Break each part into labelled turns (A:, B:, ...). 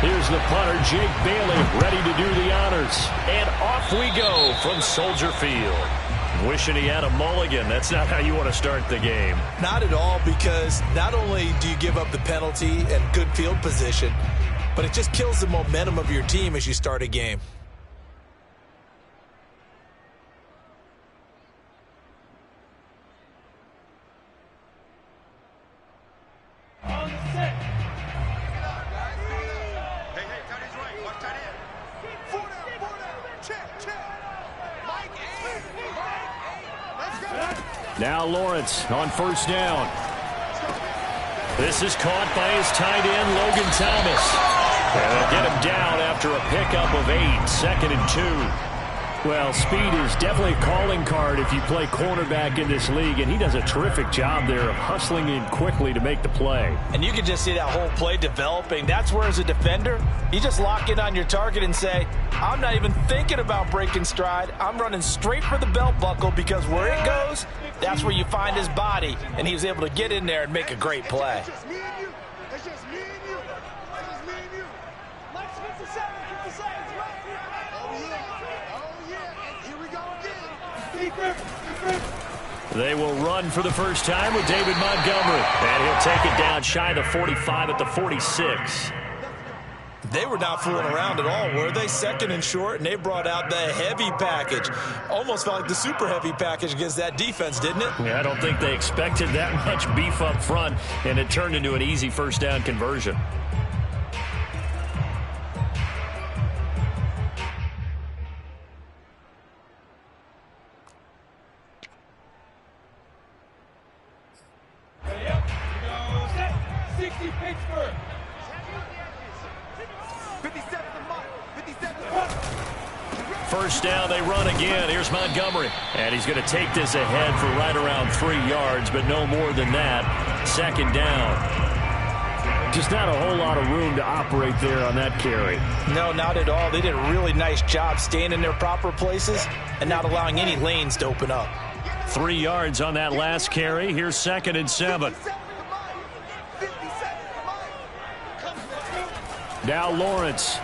A: Here's the punter, Jake Bailey, ready to do the honors. And off we go from Soldier Field. Wishing he had a mulligan. That's not how you want to start the game.
B: Not at all, because not only do you give up the penalty and good field position, but it just kills the momentum of your team as you start a game.
A: Now Lawrence on first down. This is caught by his tight end, Logan Thomas. And they'll get him down after a pickup of 8, 2nd and 2. Well, speed is definitely a calling card if you play cornerback in this league, and he does a terrific job there of hustling in quickly to make the play.
B: And you can just see that whole play developing. That's where, as a defender, you just lock in on your target and say, I'm not even thinking about breaking stride. I'm running straight for the belt buckle, because where it goes, that's where you find his body. And he was able to get in there and make a great play.
A: They will run for the first time with David Montgomery. And he'll take it down shy of the 45 at the 46.
B: They were not fooling around at all, were they? 2nd and short, and they brought out the heavy package. Almost felt like the super heavy package against that defense, didn't it?
A: Yeah, I don't think they expected that much beef up front, and it turned into an easy first down conversion. First down, they run again. Here's Montgomery. And he's going to take this ahead for right around 3 yards, but no more than that. 2nd down. Just not a whole lot of room to operate there on that carry.
B: No, not at all. They did a really nice job staying in their proper places and not allowing any lanes to open up.
A: 3 yards on that last carry. Here's 2nd and 7. Now Lawrence.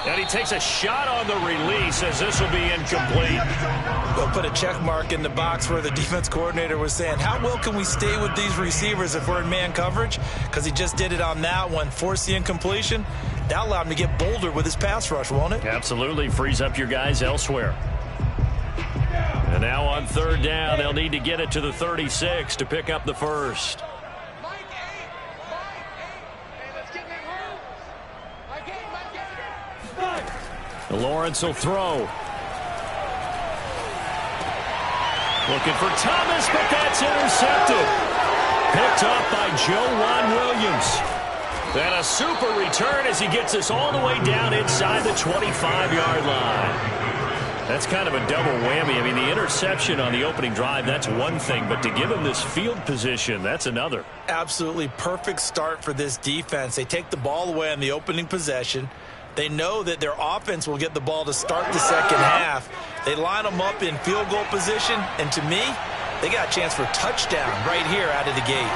A: And he takes a shot on the release as this will be incomplete.
B: They'll put a check mark in the box where the defense coordinator was saying, how well can we stay with these receivers if we're in man coverage? Because he just did it on that one, forced the incompletion. That allowed him to get bolder with his pass rush, won't it?
A: Absolutely. Frees up your guys elsewhere. And now on 3rd down, they'll need to get it to the 36 to pick up the first. Lawrence will throw. Looking for Thomas, but that's intercepted. Picked up by Juan Williams. And a super return as he gets us all the way down inside the 25-yard line. That's kind of a double whammy. I mean, the interception on the opening drive, that's one thing, but to give him this field position, that's another.
B: Absolutely perfect start for this defense. They take the ball away on the opening possession. They know that their offense will get the ball to start the second half. They line them up in field goal position, and to me, they got a chance for touchdown right here out of the gate.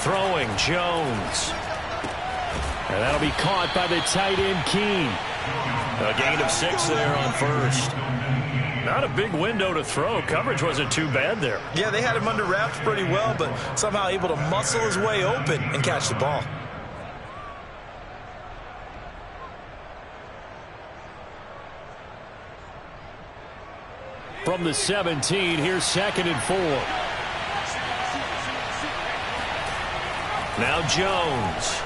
A: Throwing Jones. And that'll be caught by the tight end, Keene. A gain of 6 there on first. Not a big window to throw. Coverage wasn't too bad there.
B: Yeah, they had him under wraps pretty well, but somehow able to muscle his way open and catch the ball.
A: From the 17, here's 2nd and 4. Now Jones.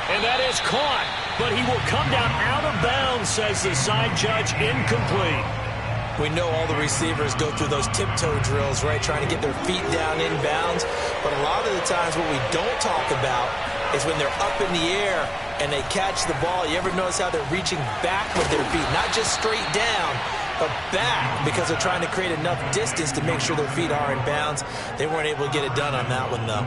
A: And that is caught, but he will come down out of bounds, says the side judge, incomplete.
B: We know all the receivers go through those tiptoe drills, right, trying to get their feet down in bounds. But a lot of the times what we don't talk about is when they're up in the air and they catch the ball. You ever notice how they're reaching back with their feet, not just straight down, but back, because they're trying to create enough distance to make sure their feet are in bounds. They weren't able to get it done on that one, though.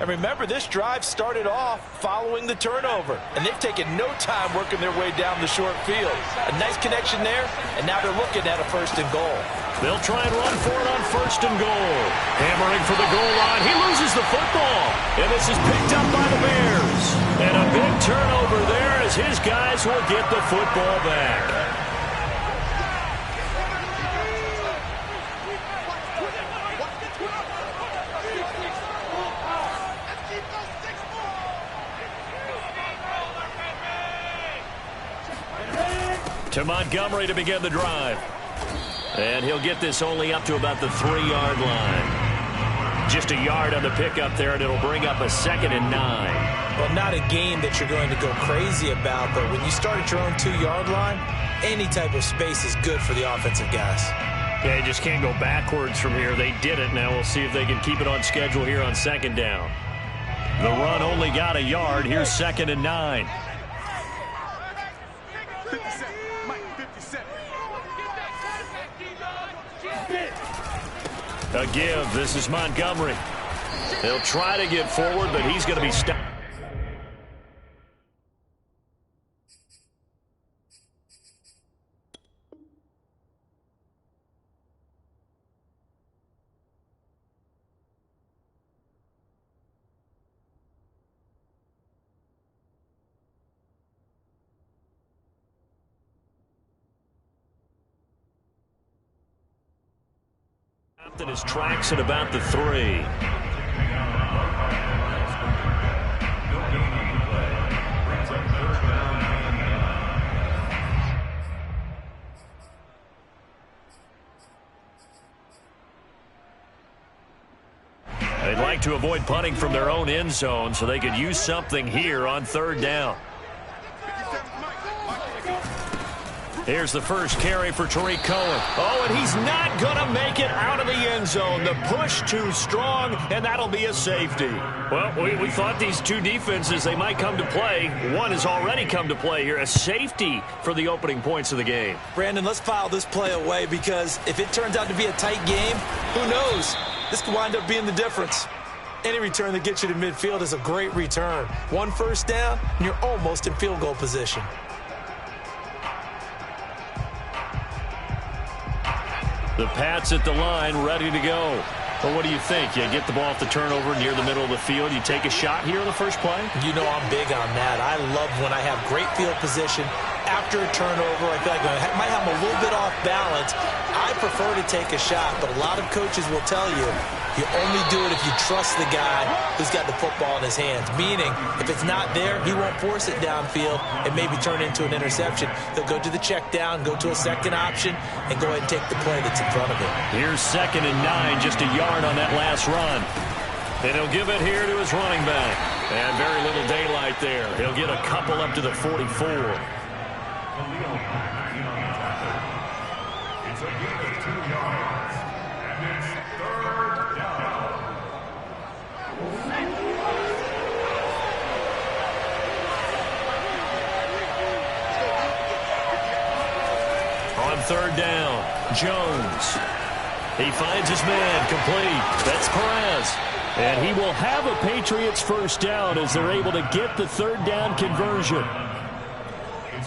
B: And remember, this drive started off following the turnover, and they've taken no time working their way down the short field. A nice connection there, and now they're looking at a 1st and goal.
A: They'll try and run for it on 1st and goal. Hammering for the goal line. He loses the football, and this is picked up by the Bears. And a big turnover there as his guys will get the football back. To Montgomery to begin the drive. And he'll get this only up to about the 3-yard line. Just a yard on the pickup there, and it'll bring up a 2nd and 9.
B: Well, not a game that you're going to go crazy about, but when you start at your own 2-yard line, any type of space is good for the offensive guys.
A: Yeah, you just can't go backwards from here. They did it. Now we'll see if they can keep it on schedule here on 2nd down. The run only got a yard. Here's 2nd and 9. A give. This is Montgomery. They'll try to get forward, but he's going to be stopped. In his tracks at about the 3. They'd like to avoid punting from their own end zone so they could use something here on 3rd down. Here's the first carry for Tariq Cohen. Oh, and he's not going to make it out of the end zone. The push too strong, and that'll be a safety. Well, we thought these two defenses, they might come to play. One has already come to play here. A safety for the opening points of the game.
B: Brandon, let's file this play away because if it turns out to be a tight game, who knows? This could wind up being the difference. Any return that gets you to midfield is a great return. 1 first down, and you're almost in field goal position.
A: The Pats at the line, ready to go. Well, what do you think? You get the ball off the turnover near the middle of the field. You take a shot here on the first play?
B: You know I'm big on that. I love when I have great field position after a turnover. I feel like I might have a little bit off balance. I prefer to take a shot, but a lot of coaches will tell you you only do it if you trust the guy who's got the football in his hands. Meaning, if it's not there, he won't force it downfield and maybe turn into an interception. He'll go to the check down, go to a second option, and go ahead and take the play that's in front of him.
A: Here's 2nd and 9, just a yard on that last run. And he'll give it here to his running back. And very little daylight there. He'll get a couple up to the 44. It's a gain of 2 yards. And it's 3rd down. On 3rd down, Jones. He finds his man, complete. That's Perez. And he will have a Patriots first down as they're able to get the 3rd down conversion.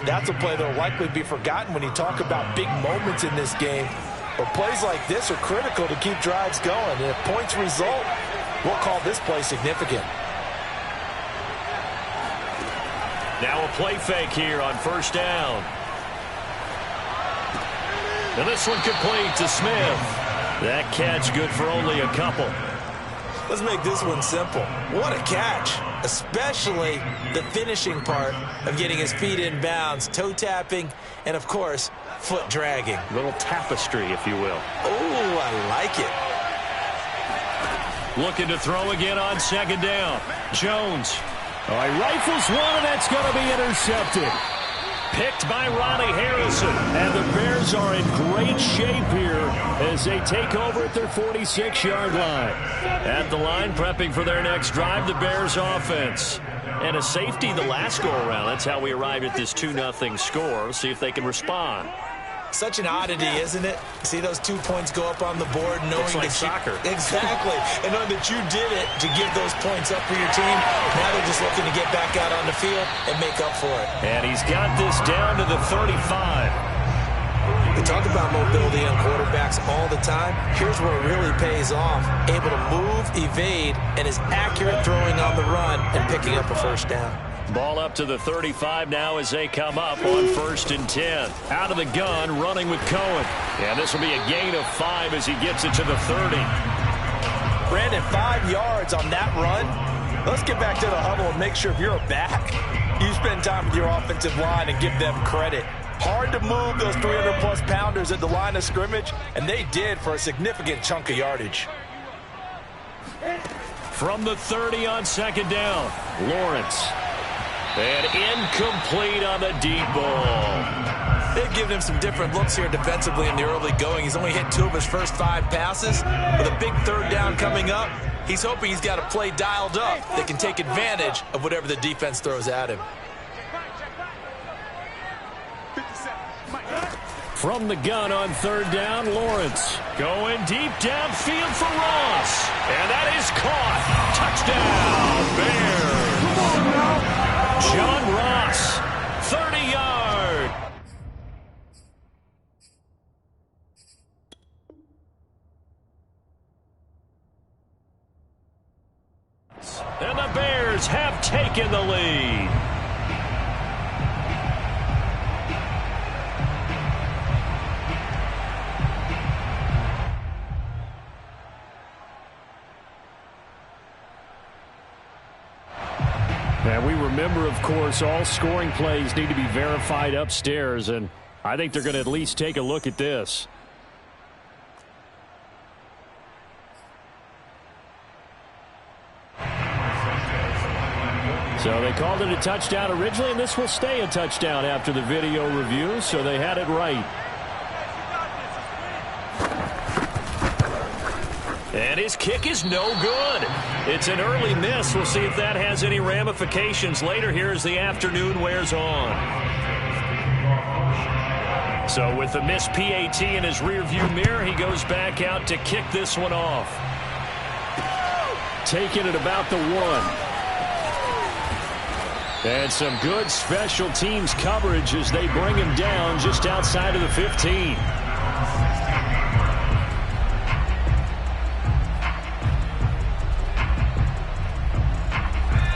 B: That's a play that will likely be forgotten when you talk about big moments in this game. But plays like this are critical to keep drives going. And if points result, we'll call this play significant.
A: Now a play fake here on 1st down. And this one complete to Smith. That catch good for only a couple.
B: Let's make this one simple. What a catch, especially the finishing part of getting his feet in bounds, toe tapping, and, of course, foot dragging.
A: A little tapestry, if you will.
B: Oh, I like it.
A: Looking to throw again on 2nd down. Jones. Oh, he rifles one, and that's going to be intercepted. Picked by Ronnie Harrison. And the Bears are in great shape here as they take over at their 46-yard line. At the line, prepping for their next drive, the Bears offense. And a safety the last go-around. That's how we arrived at this 2-0 score. See if they can respond.
B: Such an oddity, isn't it? See those 2 points go up on the board knowing
A: like
B: that
A: soccer.
B: Exactly. And knowing that you did it to give those points up for your team. Now they're just looking to get back out on the field and make up for it.
A: And he's got this down to the 35.
B: We talk about mobility on quarterbacks all the time. Here's where it really pays off. Able to move, evade, and is accurate throwing on the run and picking up a first down.
A: Ball up to the 35 now as they come up on 1st and 10. Out of the gun, running with Cohen. And this will be a gain of 5 as he gets it to the 30.
C: Brandon, 5 yards on that run. Let's get back to the huddle and make sure if you're a back, you spend time with your offensive line and give them credit. Hard to move those 300-plus pounders at the line of scrimmage, and they did for a significant chunk of yardage.
A: From the 30 on 2nd down, Lawrence. And incomplete on the deep ball.
B: They've given him some different looks here defensively in the early going. He's only hit 2 of his first 5 passes. With a big 3rd down coming up, he's hoping he's got a play dialed up that can take advantage of whatever the defense throws at him.
A: From the gun on 3rd down, Lawrence. Going deep downfield for Ross. And that is caught. Touchdown, Bears. John Ross, 30-yard. And the Bears have taken the lead. And we remember, of course, all scoring plays need to be verified upstairs, and I think they're going to at least take a look at this. So they called it a touchdown originally, and this will stay a touchdown after the video review, so they had it right. And his kick is no good. It's an early miss. We'll see if that has any ramifications later here as the afternoon wears on. So with the missed PAT in his rearview mirror, he goes back out to kick this one off. Taking it about the 1. And some good special teams coverage as they bring him down just outside of the 15.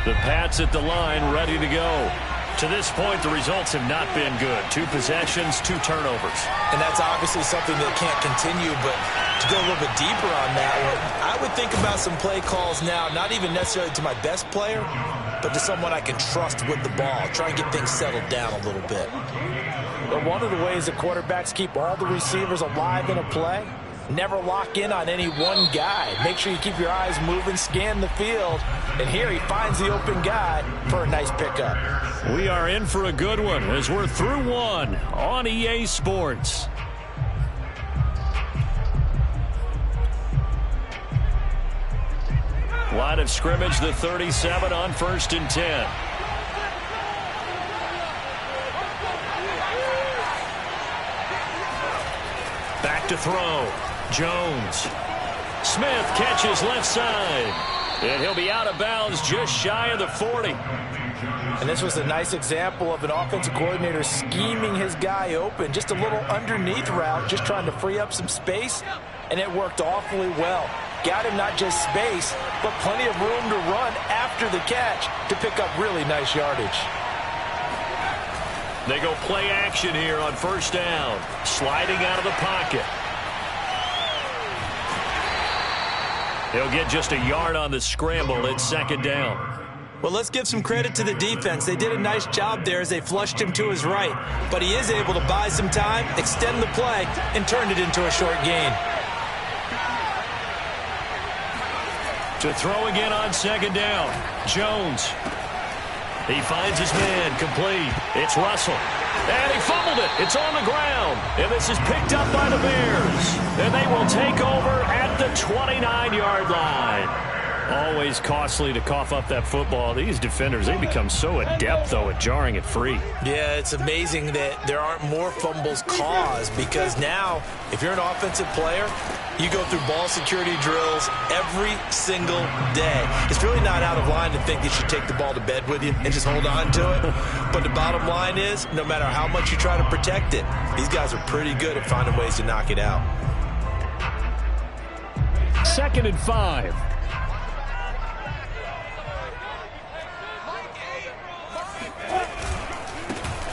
A: The Pats at the line, ready to go. To this point, the results have not been good. 2 possessions, 2 turnovers.
B: And that's obviously something that can't continue, but to go a little bit deeper on that one, I would think about some play calls now, not even necessarily to my best player, but to someone I can trust with the ball. Try and get things settled down a little bit.
C: But one of the ways that quarterbacks keep all the receivers alive in a play, never lock in on any one guy. Make sure you keep your eyes moving, scan the field. And here he finds the open guy for a nice pickup.
A: We are in for a good one as we're through 1 on EA Sports. Line of scrimmage, the 37 on 1st and 10. Back to throw. Jones. Smith catches left side. And he'll be out of bounds just shy of the 40.
C: And this was a nice example of an offensive coordinator scheming his guy open. Just a little underneath route, just trying to free up some space. And it worked awfully well. Got him not just space, but plenty of room to run after the catch to pick up really nice yardage.
A: They go play action here on 1st down. Sliding out of the pocket. He'll get just a yard on the scramble. It's 2nd down.
B: Well, let's give some credit to the defense. They did a nice job there as they flushed him to his right. But he is able to buy some time, extend the play, and turn it into a short gain.
A: To throw again on 2nd down. Jones. He finds his man, complete. It's Russell. And he fumbled it. It's on the ground. And this is picked up by the Bears. And they will take over at the 29-yard line. Always costly to cough up that football. These defenders, they become so adept, though, at jarring it free.
B: Yeah, it's amazing that there aren't more fumbles caused, because now, if you're an offensive player, you go through ball security drills every single day. It's really not out of line to think you should take the ball to bed with you and just hold on to it. But the bottom line is, no matter how much you try to protect it, these guys are pretty good at finding ways to knock it out.
A: 2nd and 5.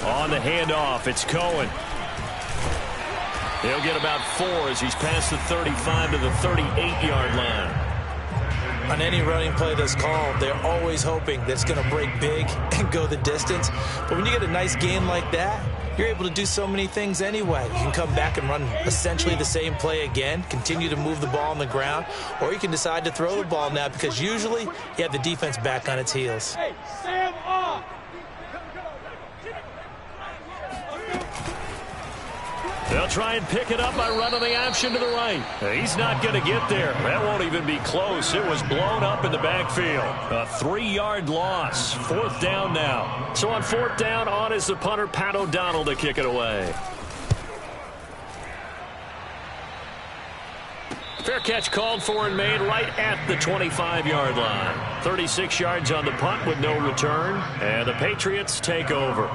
A: On the handoff, it's Cohen. He'll get about 4 as he's past the 35 to the 38-yard line.
B: On any running play that's called, they're always hoping that it's going to break big and go the distance. But when you get a nice gain like that, you're able to do so many things anyway. You can come back and run essentially the same play again, continue to move the ball on the ground, or you can decide to throw the ball now, because usually you have the defense back on its heels.
D: Hey, Sam off!
A: They'll try and pick it up by running the option to the right. He's not going to get there. That won't even be close. It was blown up in the backfield. A 3-yard loss. 4th down now. So on 4th down, on is the punter, Pat O'Donnell, to kick it away. Fair catch called for and made right at the 25-yard line. 36 yards on the punt with no return. And the Patriots take over.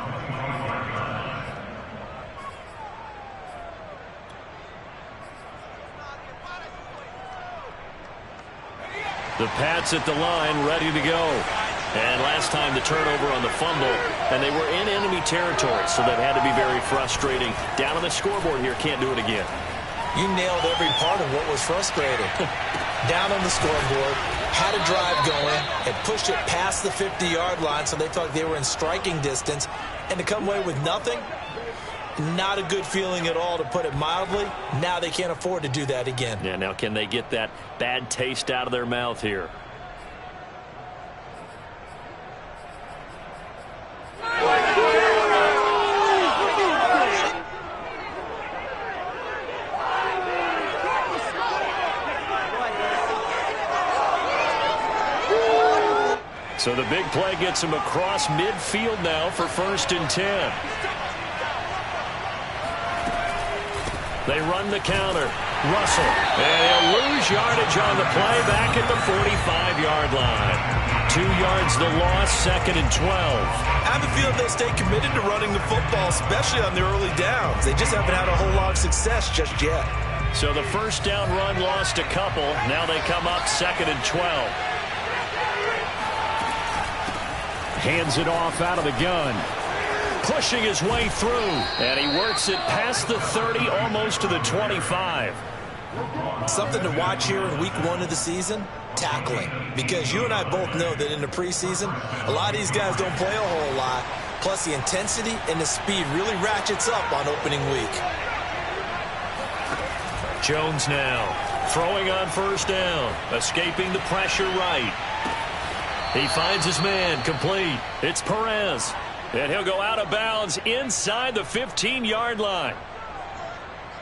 A: The Pats at the line, ready to go. And last time the turnover on the fumble, and they were in enemy territory, so that had to be very frustrating. Down on the scoreboard here, can't do it again.
B: You nailed every part of what was frustrating. Down on the scoreboard, had a drive going, and pushed it past the 50-yard line, so they felt like they were in striking distance, and to come away with nothing, not a good feeling at all, to put it mildly. Now they can't afford to do that again.
A: Yeah, now can they get that bad taste out of their mouth here? So the big play gets him across midfield now for 1st and 10. They run the counter. Russell. And he'll lose yardage on the play back at the 45-yard line. 2 yards the loss, 2nd and 12.
B: I have a feeling they'll stay committed to running the football, especially on their early downs. They just haven't had a whole lot of success just yet.
A: So the 1st down run lost a couple. Now they come up 2nd and 12. Hands it off out of the gun. Pushing his way through, and he works it past the 30, almost to the 25.
B: Something to watch here in week 1 of the season, tackling. Because you and I both know that in the preseason, a lot of these guys don't play a whole lot. Plus, the intensity and the speed really ratchets up on opening week.
A: Jones now, throwing on 1st down, escaping the pressure right. He finds his man, complete. It's Perez. And he'll go out of bounds inside the 15-yard line.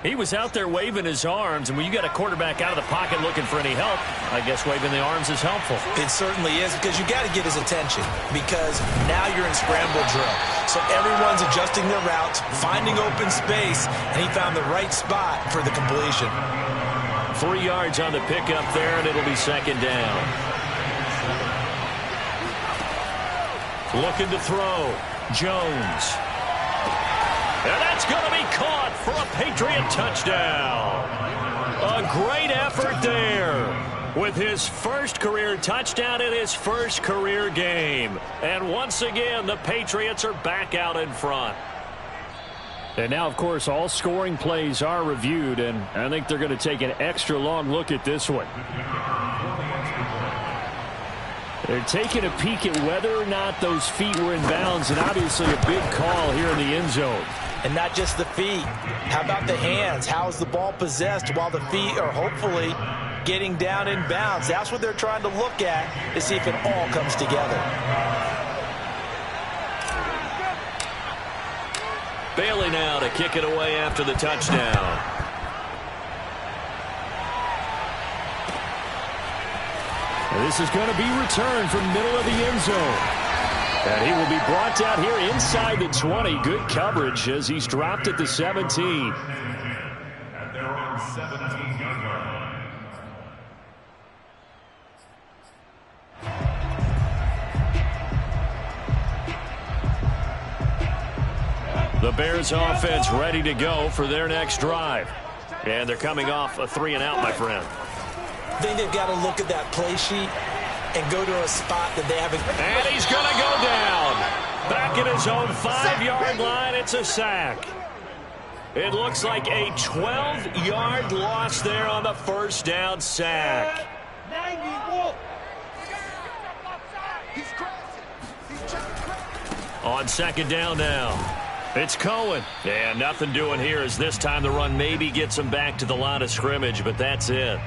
A: He was out there waving his arms, and when you got a quarterback out of the pocket looking for any help, I guess waving the arms is helpful.
B: It certainly is, because you got to get his attention, because now you're in scramble drill. So everyone's adjusting their routes, finding open space, and he found the right spot for the completion.
A: 3 yards on the pickup there, and it'll be 2nd down. Looking to throw. Jones. And that's going to be caught for a Patriot touchdown. A great effort there with his 1st career touchdown in his 1st career game. And once again, the Patriots are back out in front. And now, of course, all scoring plays are reviewed, and I think they're going to take an extra long look at this one. They're taking a peek at whether or not those feet were in bounds, and obviously a big call here in the end zone.
B: And not just the feet. How about the hands? How is the ball possessed while the feet are hopefully getting down in bounds? That's what they're trying to look at to see if it all comes together.
A: Bailey now to kick it away after the touchdown. And this is going to be returned from middle of the end zone. And he will be brought down here inside the 20. Good coverage as he's dropped at the 17.
D: At their own 17-yard line.
A: The Bears offense ready to go for their next drive. And they're coming off a 3-and-out, my friend.
B: I think they've got to look at that play sheet and go to a spot that they haven't.
A: And he's going to go down. Back at his own 5-yard line, it's a sack. It looks like a 12-yard loss there on the first down sack. On second down now. It's Cohen. And nothing doing here as this time the run maybe gets him back to the line of scrimmage, but that's it.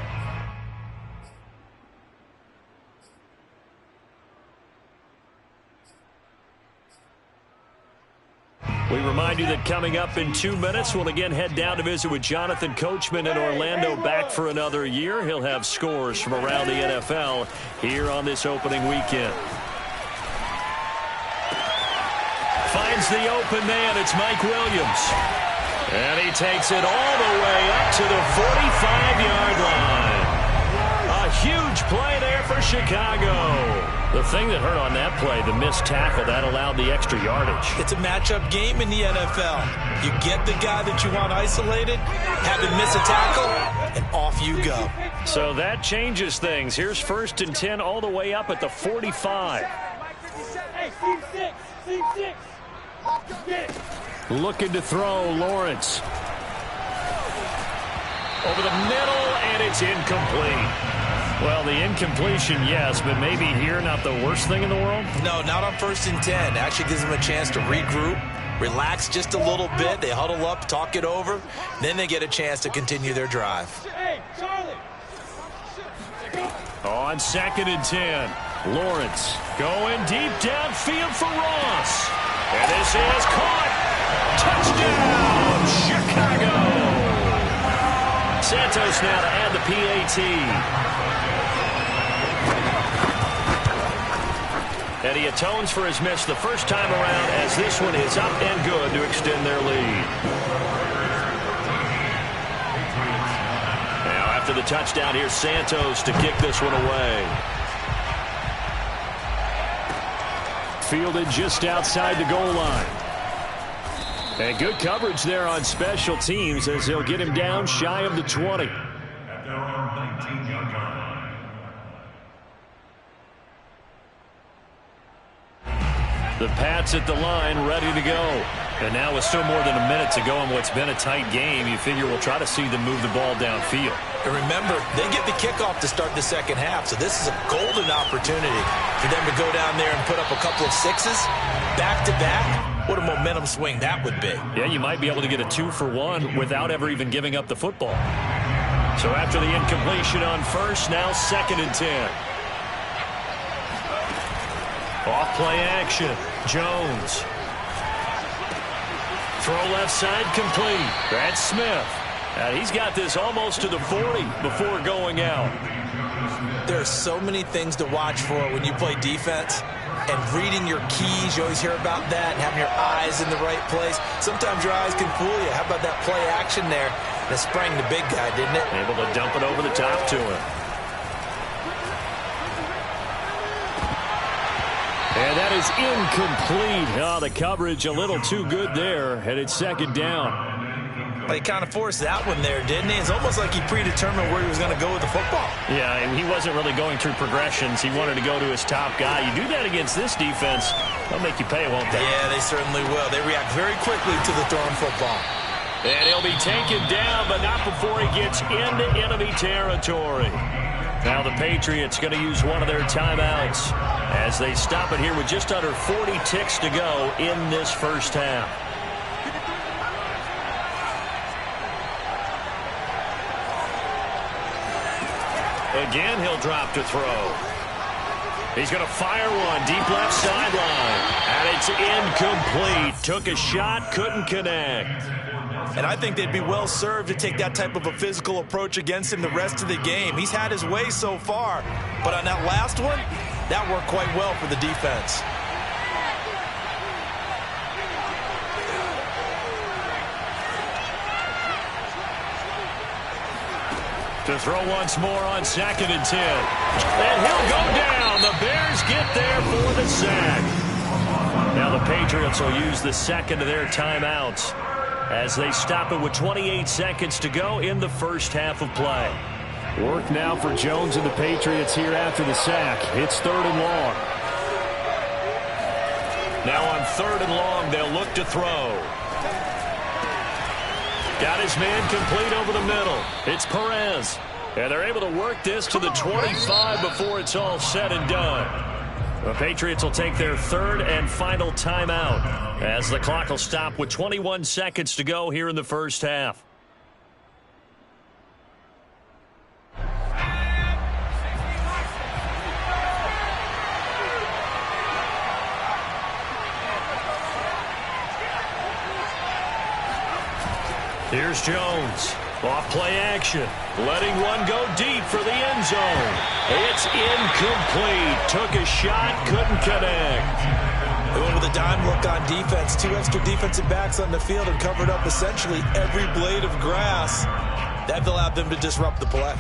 A: We remind you that coming up in 2 minutes, we'll again head down to visit with Jonathan Coachman in Orlando, back for another year. He'll have scores from around the NFL here on this opening weekend. Finds the open man. It's Mike Williams. And he takes it all the way up to the 45-yard line. A huge play there for Chicago. The thing that hurt on that play, the missed tackle, that allowed the extra yardage.
B: It's a matchup game in the NFL. You get the guy that you want isolated, have him miss a tackle, and off you go.
A: So that changes things. Here's 1st and 10 all the way up at the 45. Looking to throw, Lawrence. Over the middle, and it's incomplete. Well, the incompletion, yes, but maybe here not the worst thing in the world?
B: No, not on 1st and 10. Actually gives them a chance to regroup, relax just a little bit. They huddle up, talk it over. Then they get a chance to continue their drive.
A: On 2nd and 10, Lawrence going deep downfield for Ross. And this is caught. Touchdown, Chicago. Santos now to add the PAT. And he atones for his miss the first time around as this one is up and good to extend their lead. Now after the touchdown, here's Santos to kick this one away. Fielded just outside the goal line. And good coverage there on special teams as they'll get him down shy of the 20.
D: At their own 19-yard line.
A: The Pats at the line, ready to go. And now with still more than a minute to go in what's been a tight game, you figure we'll try to see them move the ball downfield.
B: And remember, they get the kickoff to start the second half, so this is a golden opportunity for them to go down there and put up a couple of sixes back-to-back. What a momentum swing that would be.
A: Yeah, you might be able to get a 2-for-1 without ever even giving up the football. So after the incompletion on 1st, now 2nd and 10. Off play action. Jones. Throw left side complete. That's Smith. And he's got this almost to the 40 before going out.
B: There are so many things to watch for when you play defense. And reading your keys, you always hear about that, and having your eyes in the right place. Sometimes your eyes can fool you. How about that play action there? That sprang the big guy, didn't it?
A: Able to dump it over the top to him. And that is incomplete. Oh, the coverage a little too good there, and it's 2nd down.
B: Well, he kind of forced that one there, didn't he? It's almost like he predetermined where he was going to go with the football.
A: Yeah, and he wasn't really going through progressions. He wanted to go to his top guy. You do that against this defense, they'll make you pay, won't they?
B: Yeah, they certainly will. They react very quickly to the thrown football.
A: And he'll be taken down, but not before he gets into enemy territory. Now the Patriots going to use one of their timeouts as they stop it here with just under 40 ticks to go in this first half. Again, he'll drop to throw. He's going to fire one deep left sideline. And it's incomplete. Took a shot, couldn't connect.
C: And I think they'd be well served to take that type of a physical approach against him the rest of the game. He's had his way so far, but on that last one, that worked quite well for the defense.
A: To throw once more on 2nd and 10. And he'll go down. The Bears get there for the sack. Now the Patriots will use the second of their timeouts as they stop it with 28 seconds to go in the first half of play.
E: Work now for Jones and the Patriots here after the sack. It's 3rd and long.
A: Now on 3rd and long, they'll look to throw. Got his man complete over the middle. It's Perez. And they're able to work this to the 25 before it's all said and done. The Patriots will take their 3rd and final timeout as the clock will stop with 21 seconds to go here in the first half. Here's Jones. Off play action. Letting one go deep for the end zone. It's incomplete. Took a shot, couldn't connect.
C: They went with a dime look on defense. 2 extra defensive backs on the field and covered up essentially every blade of grass. That allowed them to disrupt the play.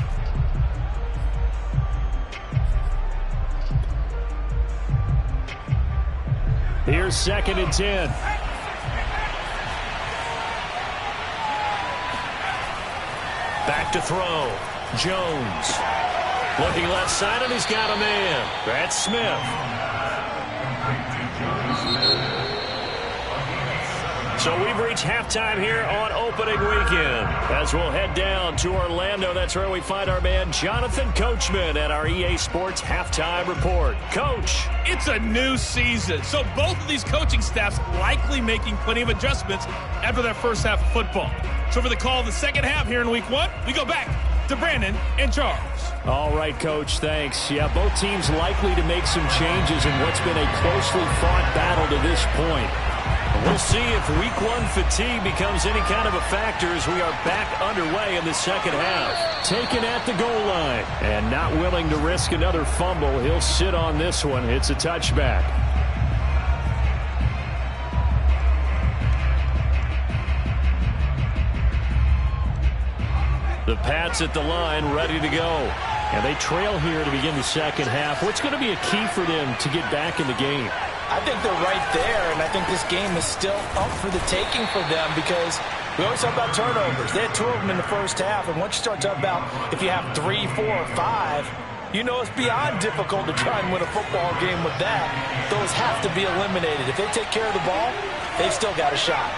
E: Here's 2nd and 10.
A: Back to throw. Jones. Looking left side, and he's got a man. That's Smith. So we've reached halftime here on opening weekend. As we'll head down to Orlando, that's where we find our man Jonathan Coachman at our EA Sports Halftime Report. Coach.
F: It's a new season, so both of these coaching staffs likely making plenty of adjustments after their first half of football. So for the call of the second half here in Week 1, we go back to Brandon and Charles.
E: All right, Coach, thanks. Yeah, both teams likely to make some changes in what's been a closely fought battle to this point.
A: We'll see if Week 1 fatigue becomes any kind of a factor as we are back underway in the second half.
E: Taken at the goal line and not willing to risk another fumble. He'll sit on this one. It's a touchback.
A: The Pats at the line, ready to go.
E: And they trail here to begin the second half. What's going to be a key for them to get back in the game?
C: I think they're right there, and I think this game is still up for the taking for them because we always talk about turnovers. They had 2 of them in the first half, and once you start talking about if you have 3, 4, or 5, you know it's beyond difficult to try and win a football game with that. Those have to be eliminated. If they take care of the ball, they've still got a shot.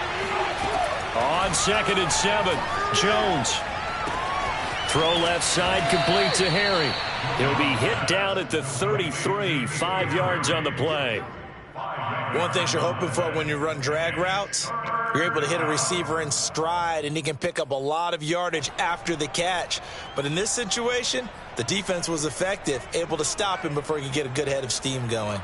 A: On 2nd and 7, Jones. Throw left side, complete to Harry. He'll be hit down at the 33, 5 yards on the play.
B: One thing you're hoping for when you run drag routes, you're able to hit a receiver in stride, and he can pick up a lot of yardage after the catch. But in this situation, the defense was effective, able to stop him before he could get a good head of steam going.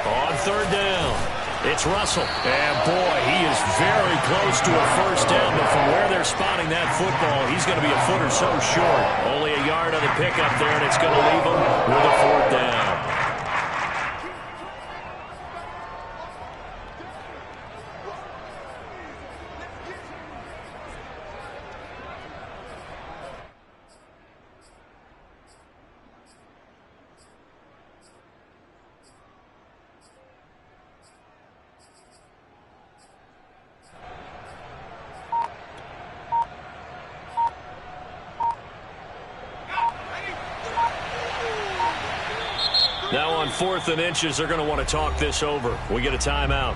A: On 3rd down. It's Russell. And, boy, he is very close to a first down. But from where they're spotting that football, he's going to be a foot or so short. Only a yard on the pickup there, and it's going to leave him with a 4th down. Now on 4th and inches, they're going to want to talk this over. We get a timeout.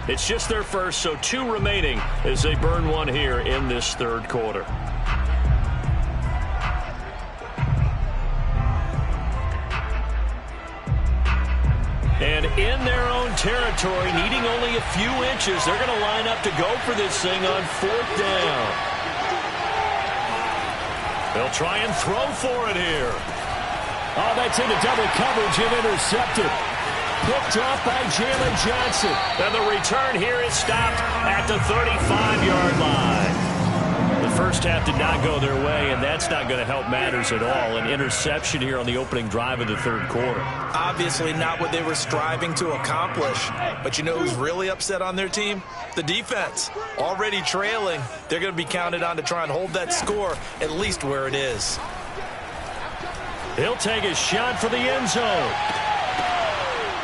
A: It's just their first, so 2 remaining as they burn one here in this 3rd quarter. And in their own territory, needing only a few inches, they're going to line up to go for this thing on 4th down. They'll try and throw for it here.
E: Oh, that's into double coverage and intercepted. Picked off by Jalen Johnson.
A: And the return here is stopped at the 35-yard line. The first half did not go their way, and that's not going to help matters at all. An interception here on the opening drive of the third quarter.
B: Obviously not what they were striving to accomplish. But you know who's really upset on their team? The defense. Already trailing. They're going to be counted on to try and hold that score at least where it is.
A: He'll take a shot for the end zone.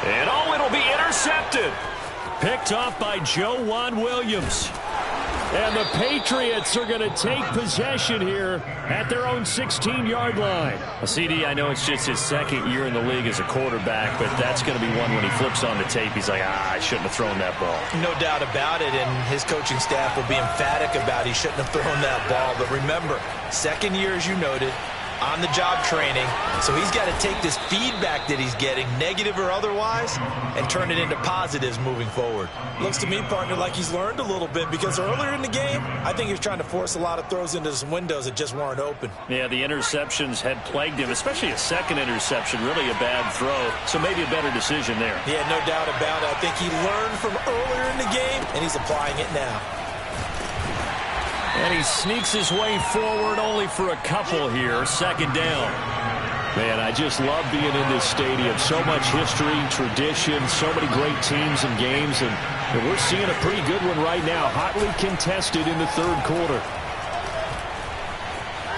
A: And oh, it'll be intercepted. Picked off by wk1 Williams.
E: And the Patriots are going to take possession here at their own 16-yard line.
A: CD, I know it's just his second year in the league as a quarterback, but that's going to be one when he flips on the tape. He's like, I shouldn't have thrown that ball.
B: No doubt about it, and his coaching staff will be emphatic about he shouldn't have thrown that ball. But remember, second year, as you noted, on-the-job training, so he's got to take this feedback that he's getting, negative or otherwise, and turn it into positives moving forward.
C: Looks to me, partner, like he's learned a little bit, because earlier in the game, I think he was trying to force a lot of throws into some windows that just weren't open.
A: Yeah, the interceptions had plagued him, especially a second interception, really a bad throw, so maybe a better decision there.
C: Yeah, no doubt about it. I think he learned from earlier in the game, and he's applying it now.
A: And he sneaks his way forward only for a couple here. Second down.
E: Man, I just love being in this stadium. So much history, tradition, so many great teams and games. And we're seeing a pretty good one right now. Hotly contested in the third quarter.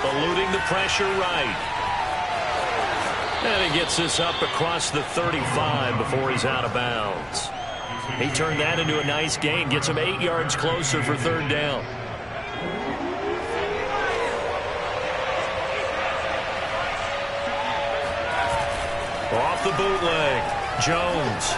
A: Eluding the pressure right. And he gets this up across the 35 before he's out of bounds. He turned that into a nice gain. Gets him 8 yards closer for third down. Off the bootleg, Jones.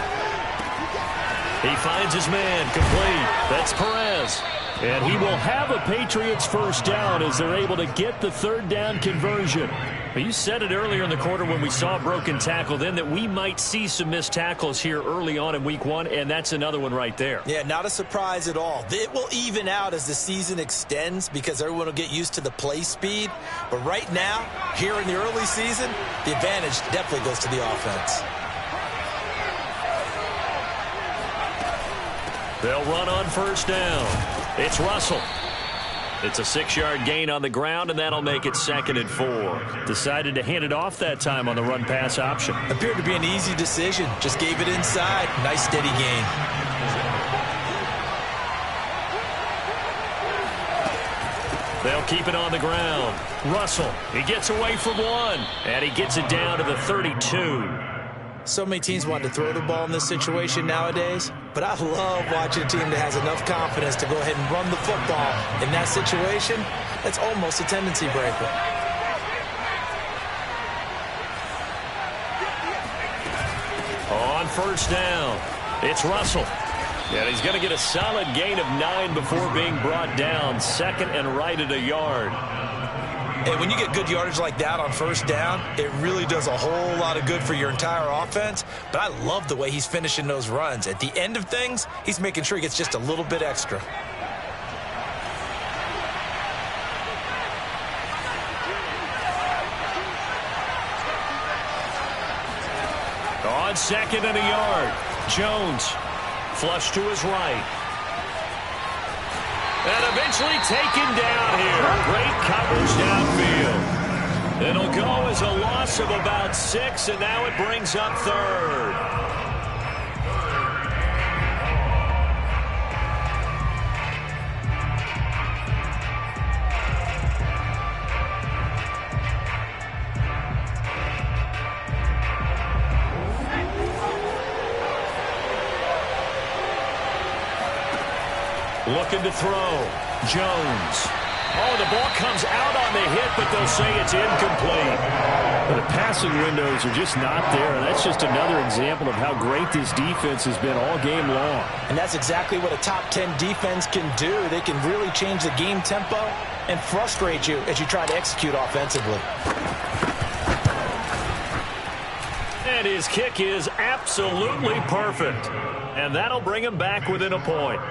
A: He finds his man, complete. That's Perez.
E: And he will have a Patriots first down as they're able to get the third down conversion.
A: You said it earlier in the quarter when we saw a broken tackle then that we might see some missed tackles here early on in week one, and that's another one right there.
B: Yeah, not a surprise at all. It will even out as the season extends because everyone will get used to the play speed. But right now, here in the early season, the advantage definitely goes to the offense.
A: They'll run on first down. It's Russell. It's a 6-yard gain on the ground, and that'll make it 2nd and 4. Decided to hand it off that time on the run-pass option.
B: Appeared to be an easy decision. Just gave it inside. Nice, steady gain.
A: They'll keep it on the ground. Russell, he gets away from one, and he gets it down to the 32.
B: So many teams want to throw the ball in this situation nowadays, but I love watching a team that has enough confidence to go ahead and run the football. In that situation, that's almost a tendency breaker.
A: On first down, it's Russell. And he's going to get a solid gain of 9 before being brought down. 2nd and right at a yard.
B: And when you get good yardage like that on first down, it really does a whole lot of good for your entire offense. But I love the way he's finishing those runs. At the end of things, he's making sure he gets just a little bit extra.
A: On 2nd and a yard, Jones flush to his right. And eventually taken down here. Great coverage downfield. It'll go as a loss of about 6, and now it brings up 3rd. Looking to throw. Jones. Oh, the ball comes out on the hit, but they'll say it's incomplete.
E: But the passing windows are just not there. And that's just another example of how great this defense has been all game long.
C: And that's exactly what a top 10 defense can do. They can really change the game tempo and frustrate you as you try to execute offensively.
A: And his kick is absolutely perfect. And that'll bring him back within a point.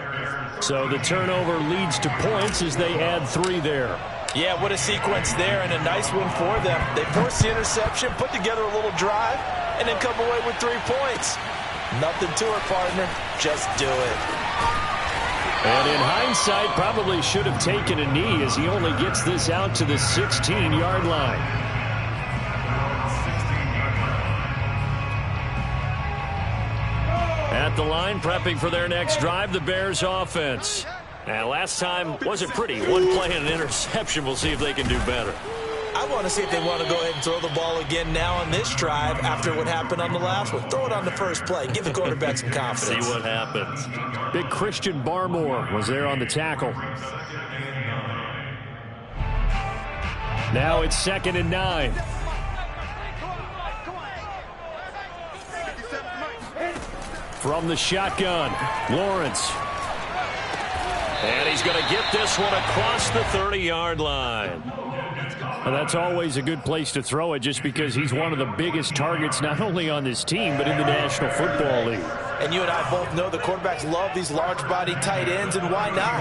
E: So the turnover leads to points as they add 3 there.
C: Yeah, what a sequence there, and a nice one for them. They forced the interception, put together a little drive, and then come away with 3 points. Nothing to it, partner. Just do it.
E: And in hindsight, probably should have taken a knee as he only gets this out to the 16-yard line. At the line, prepping for their next drive, the Bears offense. And last time wasn't pretty. One play and an interception. We'll see if they can do better.
B: I want to see if they want to go ahead and throw the ball again now on this drive after what happened on the last one. Throw it on the first play. Give the quarterback some confidence.
E: See what happens. Big Christian Barmore was there on the tackle. Now it's 2nd and 9. From the shotgun, Lawrence. And he's going to get this one across the 30-yard line. Well, that's always a good place to throw it just because he's one of the biggest targets not only on this team but in the National Football League.
C: And you and I both know the quarterbacks love these large-body tight ends, and why not?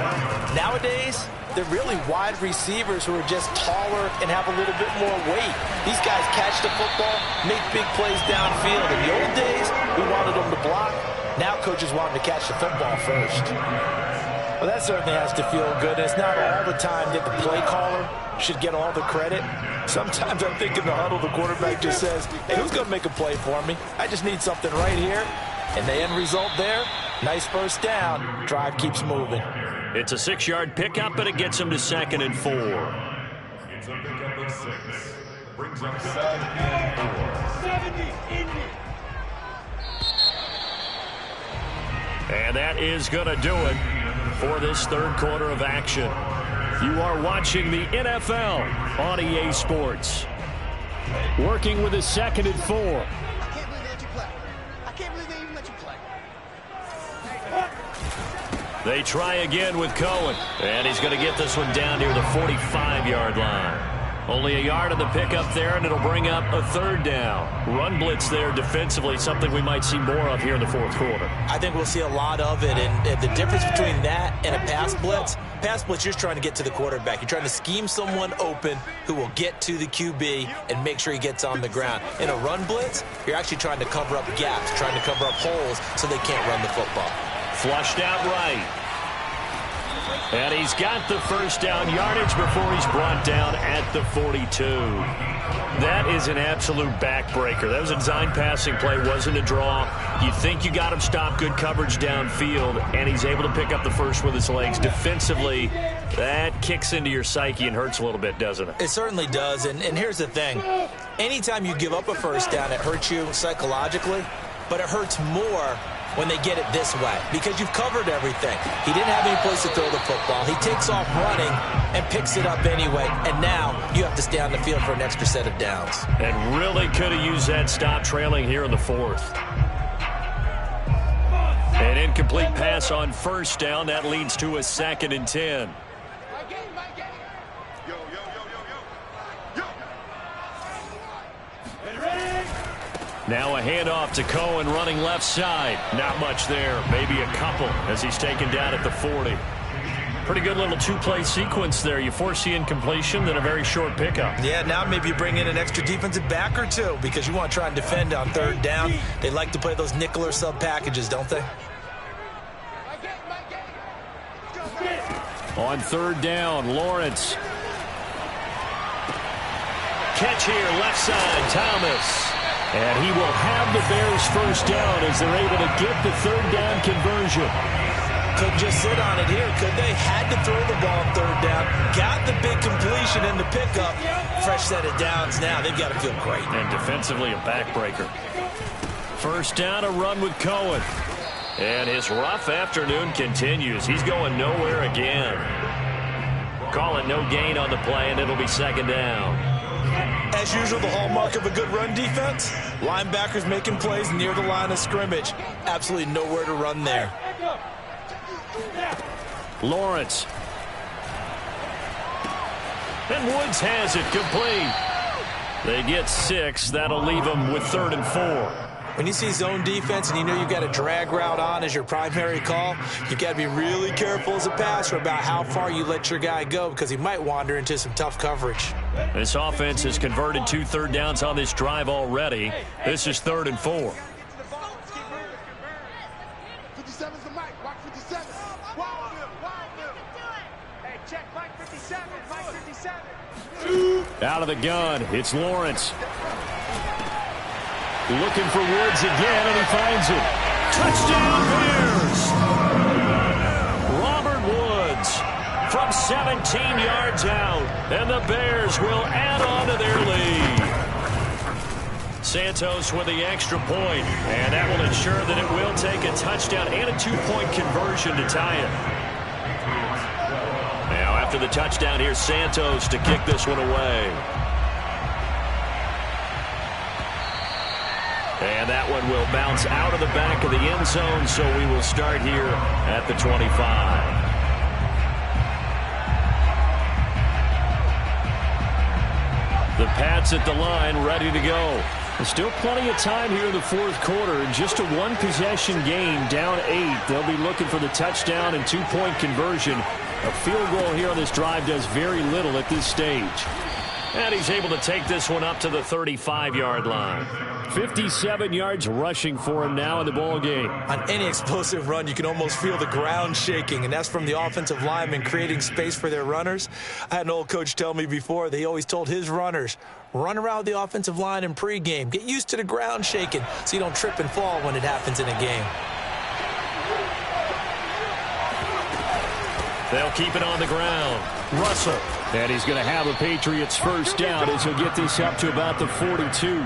C: Nowadays, they're really wide receivers who are just taller and have a little bit more weight. These guys catch the football, make big plays downfield. In the old days, we wanted them to block. Now coaches want them to catch the football first. Well, that certainly has to feel good. It's not all the time that the play caller should get all the credit. Sometimes I think in the huddle, the quarterback just says, hey, who's going to make a play for me? I just need something right here. And the end result there, nice first down. Drive keeps moving.
E: It's a 6-yard pickup, but it gets him to 2nd and 4.
D: It's a pickup of 6. Brings up 2nd and 4.
E: And that is going to do it for this third quarter of action. You are watching the NFL on EA Sports. Working with a 2nd and 4.
G: I can't believe they let you play. I can't believe they even let you play.
E: They try again with Cohen. And he's going to get this one down near the 45-yard line. Only a yard of the pickup there, and it'll bring up a 3rd down. Run blitz there defensively, something we might see more of here in the 4th quarter.
B: I think we'll see a lot of it, and the difference between that and a pass blitz, you're just trying to get to the quarterback. You're trying to scheme someone open who will get to the QB and make sure he gets on the ground. In a run blitz, you're actually trying to cover up gaps, trying to cover up holes so they can't run the football.
E: Flushed out right. And he's got the first down yardage before he's brought down at the 42. That is an absolute backbreaker. That was a design passing play, wasn't a draw. You think you got him stopped, good coverage downfield, and he's able to pick up the first with his legs. Defensively, that kicks into your psyche and hurts a little bit, doesn't it?
B: It certainly does, and here's the thing. Anytime you give up a first down, it hurts you psychologically, but it hurts more when they get it this way because you've covered everything. He didn't have any place to throw the football. He takes off running and picks it up anyway, and now you have to stay on the field for an extra set of downs.
E: And really could have used that stop trailing here in the 4th. An incomplete pass on first down. That leads to a 2nd and 10. Now a handoff to Cohen running left side. Not much there. Maybe a couple as he's taken down at the 40. Pretty good little 2-play sequence there. You force the incompletion, then a very short pickup.
B: Yeah, now maybe you bring in an extra defensive back or two because you want to try and defend on 3rd down. They like to play those nickel or sub packages, don't they?
E: On 3rd down, Lawrence. Catch here, left side, Thomas. And he will have the Bears first down as they're able to get the 3rd down conversion.
B: Couldn't just sit on it here, could they? Had to throw the ball on 3rd down. Got the big completion in the pickup. Fresh set of downs now. They've got to feel great.
E: And defensively a backbreaker. First down, a run with Cohen. And his rough afternoon continues. He's going nowhere again. Call it no gain on the play, and it'll be 2nd down.
B: As usual, the hallmark of a good run defense, linebackers making plays near the line of scrimmage. Absolutely nowhere to run there.
E: Lawrence. And Woods has it complete. They get 6. That'll leave them with 3rd and 4.
B: When you see zone defense and you know you've got a drag route on as your primary call, you've got to be really careful as a passer about how far you let your guy go because he might wander into some tough coverage.
A: This offense has converted 2 third downs on this drive already. This is 3rd and 4.
G: 57's the mic. Watch 57. Wild Bill. Hey, check Mike 57. Mike 57.
E: Out of the gun, it's Lawrence. Looking for Woods again, and he finds it.
A: Touchdown Bears! Robert Woods from 17 yards out, and the Bears will add on to their lead. Santos with the extra point, and that will ensure that it will take a touchdown and a 2-point conversion to tie it. Now after the touchdown, here's Santos to kick this one away. And that one will bounce out of the back of the end zone, so we will start here at the 25. The Pats at the line, ready to go. There's still plenty of time here in the 4th quarter. Just a 1-possession game, down 8. They'll be looking for the touchdown and 2-point conversion. A field goal here on this drive does very little at this stage. And he's able to take this one up to the 35-yard line. 57 yards rushing for him now in the ball game.
B: On any explosive run, you can almost feel the ground shaking, and that's from the offensive linemen creating space for their runners. I had an old coach tell me before, they always told his runners, run around the offensive line in pregame. Get used to the ground shaking so you don't trip and fall when it happens in a game.
A: They'll keep it on the ground. Russell.
E: And he's going to have a Patriots first down as he'll get this up to about the 42.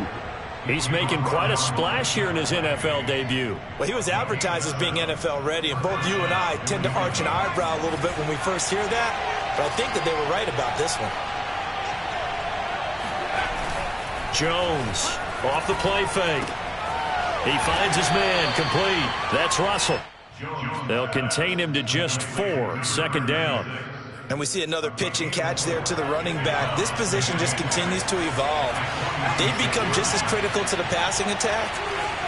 A: He's making quite a splash here in his NFL debut.
B: Well, he was advertised as being NFL ready, and both you and I tend to arch an eyebrow a little bit when we first hear that, but I think that they were right about this one.
A: Jones off the play fake. He finds his man complete. That's Russell. They'll contain him to just 4. 2nd down.
B: And we see another pitch and catch there to the running back. This position just continues to evolve. They've become just as critical to the passing attack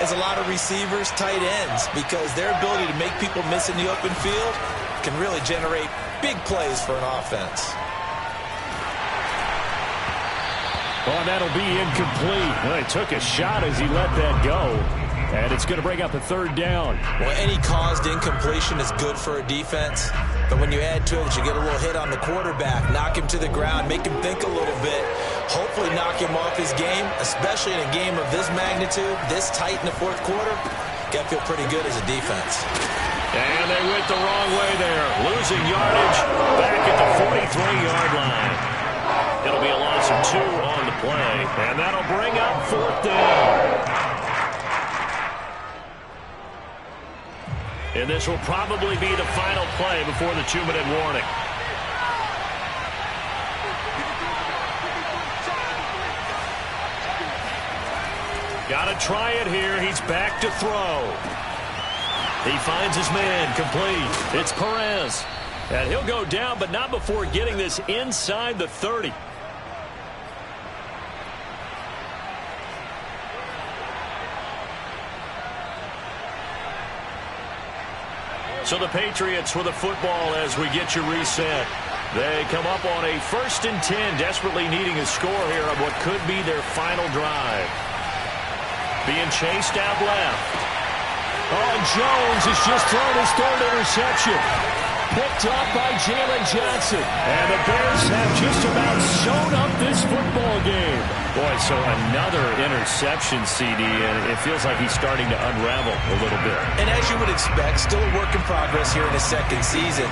B: as a lot of receivers, tight ends, because their ability to make people miss in the open field can really generate big plays for an offense.
E: Oh, that'll be incomplete. Well, he took a shot as he let that go. And it's going to bring up a 3rd down.
B: Well, any caused incompletion is good for a defense. But when you add to it, you get a little hit on the quarterback, knock him to the ground, make him think a little bit, hopefully knock him off his game, especially in a game of this magnitude, this tight in the 4th quarter. Got to feel pretty good as a defense.
A: And they went the wrong way there. Losing yardage back at the 43-yard line. It'll be a loss of 2 on the play. And that'll bring up 4th down. And this will probably be the final play before the 2-minute warning. Got to try it here. He's back to throw. He finds his man complete. It's Perez. And he'll go down, but not before getting this inside the 30. So the Patriots with the football as we get you reset. They come up on a 1st and 10, desperately needing a score here on what could be their final drive. Being chased out left. Oh, Jones has just thrown his 3rd interception. Picked up by Jalen Johnson. And the Bears have just about sewn up this football game. Boy, so another interception, CD, and it feels like he's starting to unravel a little bit.
B: And as you would expect, still a work in progress here in his 2nd season.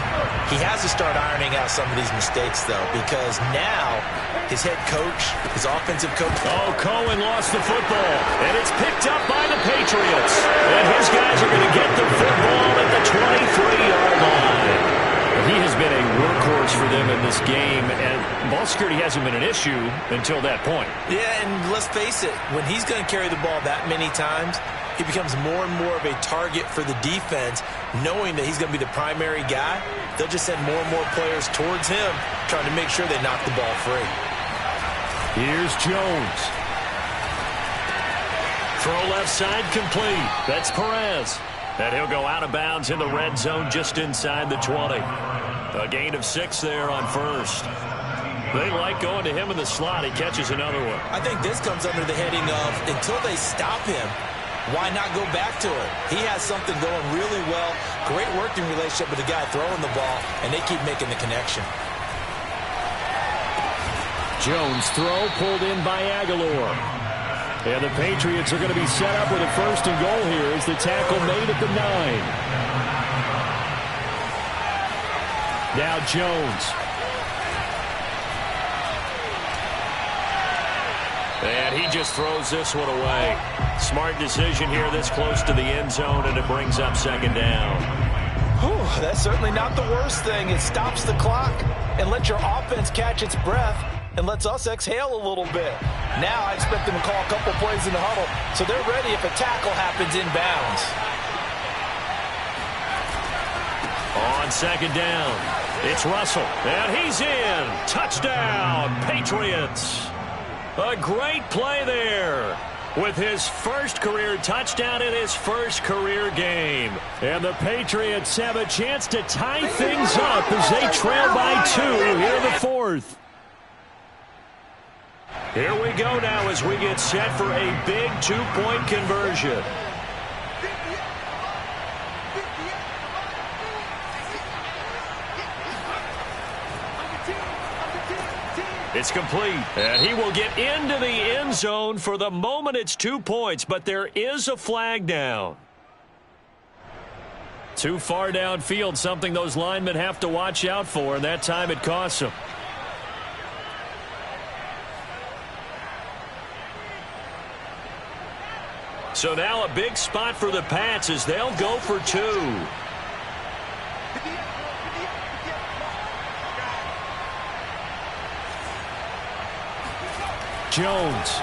B: He has to start ironing out some of these mistakes, though, because now his head coach, his offensive coach.
A: Oh, Cohen lost the football, and it's picked up by the Patriots. And his guys are going to get the football at the 23-yard line. He has been a workhorse for them in this game, and ball security hasn't been an issue until that point.
B: Yeah, and let's face it, when he's going to carry the ball that many times, he becomes more and more of a target for the defense, knowing that he's going to be the primary guy. They'll just send more and more players towards him, trying to make sure they knock the ball free.
E: Here's Jones.
A: Throw left side complete. That's Perez. And he'll go out of bounds in the red zone just inside the 20. A gain of 6 there on first. They like going to him in the slot. He catches another one.
B: I think this comes under the heading of until they stop him, why not go back to it? He has something going really well. Great working relationship with the guy throwing the ball, and they keep making the connection.
E: Jones throw pulled in by Aguilar. And the Patriots are going to be set up with a 1st and goal here as the tackle made at the 9. Now Jones.
A: And he just throws this one away. Smart decision here this close to the end zone, and it brings up 2nd down.
C: Whew, that's certainly not the worst thing. It stops the clock and lets your offense catch its breath and lets us exhale a little bit. Now I expect them to call a couple plays in the huddle so they're ready if a tackle happens inbounds.
A: On 2nd down, it's Russell, and he's in. Touchdown, Patriots. A great play there with his first career touchdown in his first career game.
E: And the Patriots have a chance to tie things up as they trail by 2 here in the 4th.
A: Here we go now as we get set for a big 2-point conversion. It's complete, and he will get into the end zone. For the moment, it's 2 points, but there is a flag down. Too far downfield, something those linemen have to watch out for, and that time it costs them. So now a big spot for the Pats as they'll go for 2.
E: Jones.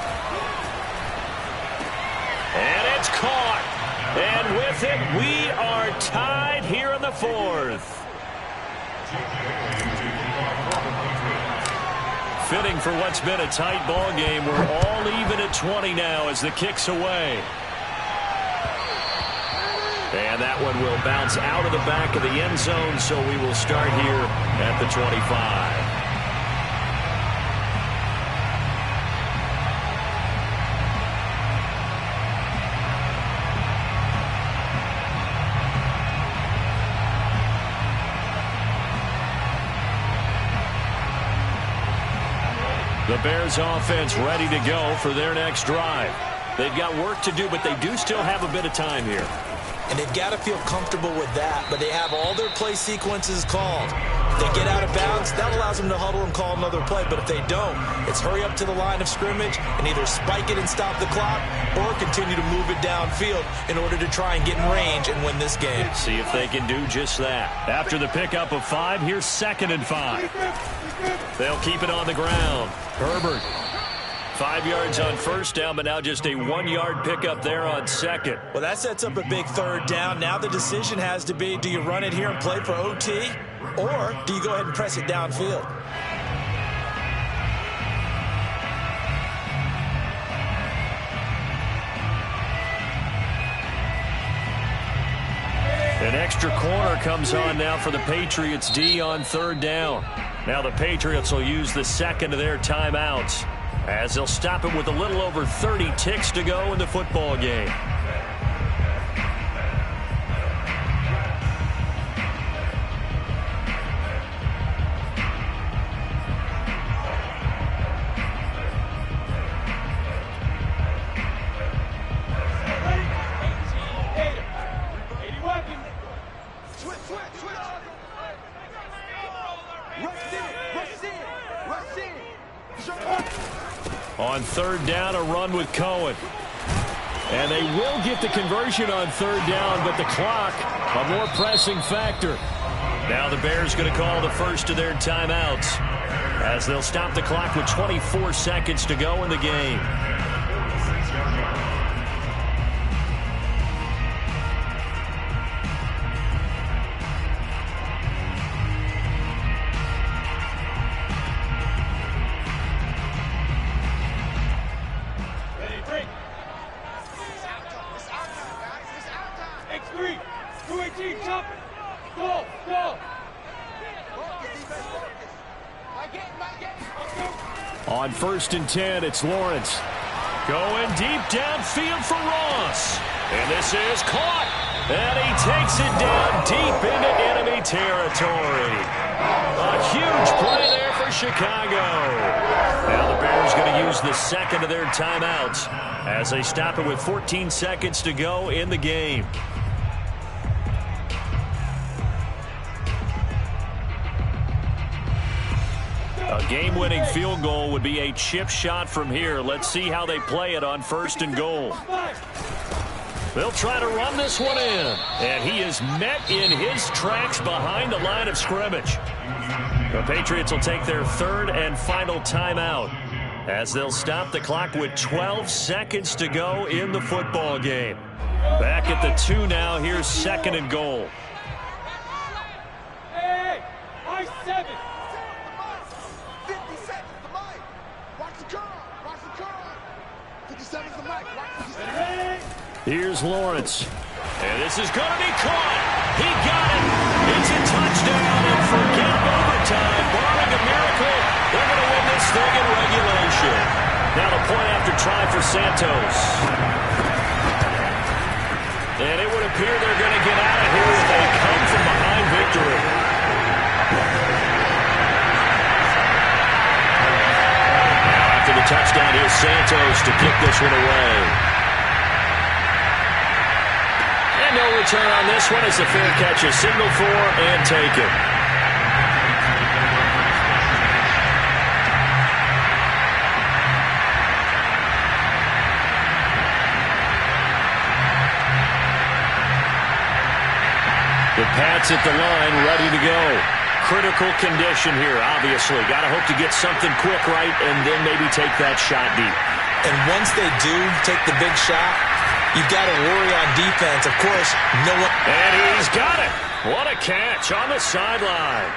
A: And it's caught. And with it, we are tied here in the 4th. Fitting for what's been a tight ball game. We're all even at 20 now as the kick's away. And that one will bounce out of the back of the end zone, so we will start here at the 25. The Bears offense ready to go for their next drive. They've got work to do, but they do still have a bit of time here.
B: And they've got to feel comfortable with that, but they have all their play sequences called. If they get out of bounds, that allows them to huddle and call another play. But if they don't, it's hurry up to the line of scrimmage and either spike it and stop the clock or continue to move it downfield in order to try and get in range and win this game.
A: See if they can do just that. After the pickup of 5, here's 2nd and 5. They'll keep it on the ground. Herbert. 5 yards on first down, but now just a 1-yard pickup there on 2nd.
B: Well, that sets up a big 3rd down. Now the decision has to be, do you run it here and play for OT, or do you go ahead and press it downfield?
A: An extra corner comes on now for the Patriots D on 3rd down. Now the Patriots will use the 2nd of their timeouts, as they'll stop it with a little over 30 ticks to go in the football game. On 3rd down, a run with Cohen. And they will get the conversion on 3rd down, but the clock, a more pressing factor. Now the Bears going to call the first of their timeouts, as they'll stop the clock with 24 seconds to go in the game.
G: 3, 218, jump it. Go, go.
E: On 1st and 10, it's Lawrence.
A: Going deep downfield for Ross. And this is caught. And he takes it down deep into enemy territory. A huge play there for Chicago. Now the Bears going to use the second of their timeouts as they stop it with 14 seconds to go in the game. A game-winning field goal would be a chip shot from here. Let's see how they play it on 1st and goal. They'll try to run this one in. And he is met in his tracks behind the line of scrimmage. The Patriots will take their third and final timeout as they'll stop the clock with 12 seconds to go in the football game. Back at the 2 now. Here's 2nd and goal.
G: Hey, I-7. 50 seconds to Mike. Watch the curl. Watch the curl. 50 seconds to Mike. Watch 50 seconds.
E: Here's Lawrence.
A: And this is going to be caught. He got it. It's a touchdown, and forget overtime. Barring a miracle, they're going to win this thing in regulation. Now the point after try for Santos. And it would appear they're going to get out of here with a come-from-behind victory. Now after the touchdown, here's Santos to kick this one away. No return on this one as the fair catch is signaled for and taken. The Pats at the line, ready to go. Critical condition here, obviously. Got to hope to get something quick right and then maybe take that shot deep.
B: And once they do take the big shot, you've got to worry on defense. Of course, no one.
A: And he's got it. What a catch on the sideline.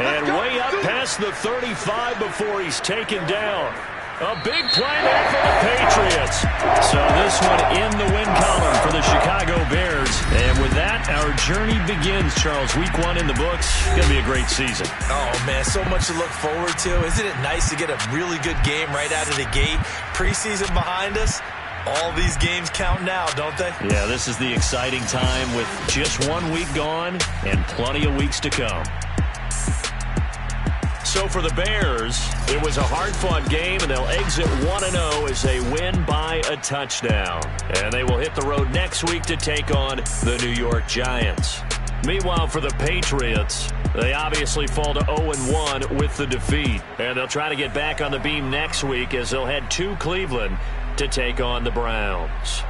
A: And way up past the 35 before he's taken down. A big play there for the Patriots. So this one in the win column for the Chicago Bears. And with that, our journey begins, Charles. Week 1 in the books. Going to be a great season.
B: Oh, man, so much to look forward to. Isn't it nice to get a really good game right out of the gate? Preseason behind us. All these games count now, don't they?
A: Yeah, this is the exciting time with just 1 week gone and plenty of weeks to come. So for the Bears, it was a hard-fought game, and they'll exit 1-0 as they win by a touchdown. And they will hit the road next week to take on the New York Giants. Meanwhile, for the Patriots, they obviously fall to 0-1 with the defeat. And they'll try to get back on the beam next week as they'll head to Cleveland to take on the Browns.